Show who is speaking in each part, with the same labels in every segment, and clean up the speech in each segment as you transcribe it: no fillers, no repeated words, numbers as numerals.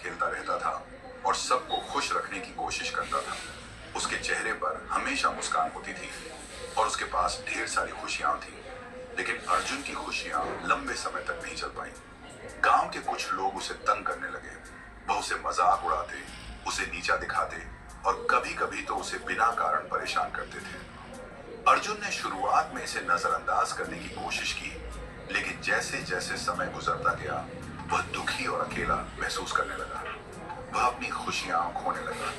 Speaker 1: खेलता रहता था और सबको खुश रखने की कोशिश करता था। उसके चेहरे पर हमेशा मुस्कान होती थी और उसके पास ढेर सारी खुशियां थी। लेकिन अर्जुन की खुशियां लंबे समय तक नहीं चल पाई। गांव के कुछ लोग उसे तंग करने लगे। वह उसे मजाक उड़ाते, उसे नीचा दिखाते और कभी कभी तो उसे बिना कारण परेशान करते थे। अर्जुन ने शुरुआत में इसे नजरअंदाज करने की कोशिश की, लेकिन जैसे जैसे समय गुजरता गया वह दुखी और अकेला महसूस करने लगा। वह अपनी खुशियां खोने लगा।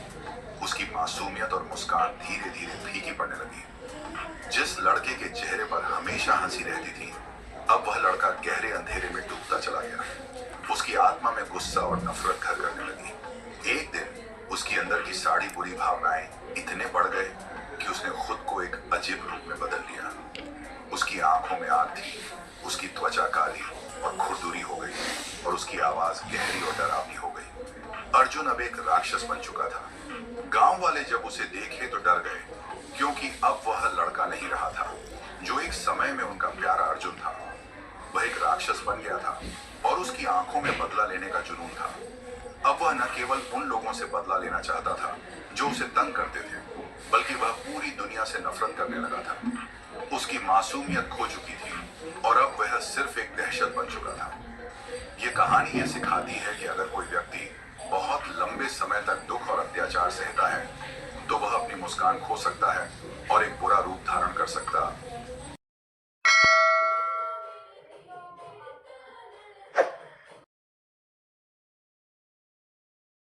Speaker 1: उसकी मासूमियत और मुस्कान धीरे धीरे फीकी पड़ने लगी। जिस लड़के के चेहरे पर हमेशा हंसी रहती थी, अब वह लड़का गहरे अंधेरे में डूबता चला गया। उसकी आत्मा में गुस्सा और नफरत घर करने लगी। एक दिन उसकी अंदर की सारी बुरी भावनाएं इतने बढ़ गए कि उसने खुद को एक अजीब रूप में बदल लिया। उसकी आंखों में आग थी, उसकी त्वचा काली और खुरदुरी हो गई और उसकी आवाज गहरी और डरावनी हो गई। अर्जुन अब एक राक्षस बन चुका था। गांव वाले जब उसे देखे तो डर गए, क्योंकि अब वह लड़का नहीं रहा था जो एक समय में उनका प्यारा अर्जुन था। वह एक राक्षस बन गया था और उसकी आंखों में बदला लेने का जुनून था। अब वह न केवल उन लोगों से बदला लेना चाहता था जो उसे तंग करते थे, बल्कि वह पूरी दुनिया से नफरत करने लगा था। उसकी मासूमियत खो चुकी थी और अब वह सिर्फ एक दहशत बन चुका था। ये कहानी ये सिखाती है कि अगर कोई व्यक्ति बहुत लंबे समय तक दुख और अत्याचार सहता है, तो वह अपनी मुस्कान खो सकता है और एक बुरा रूप धारण कर सकता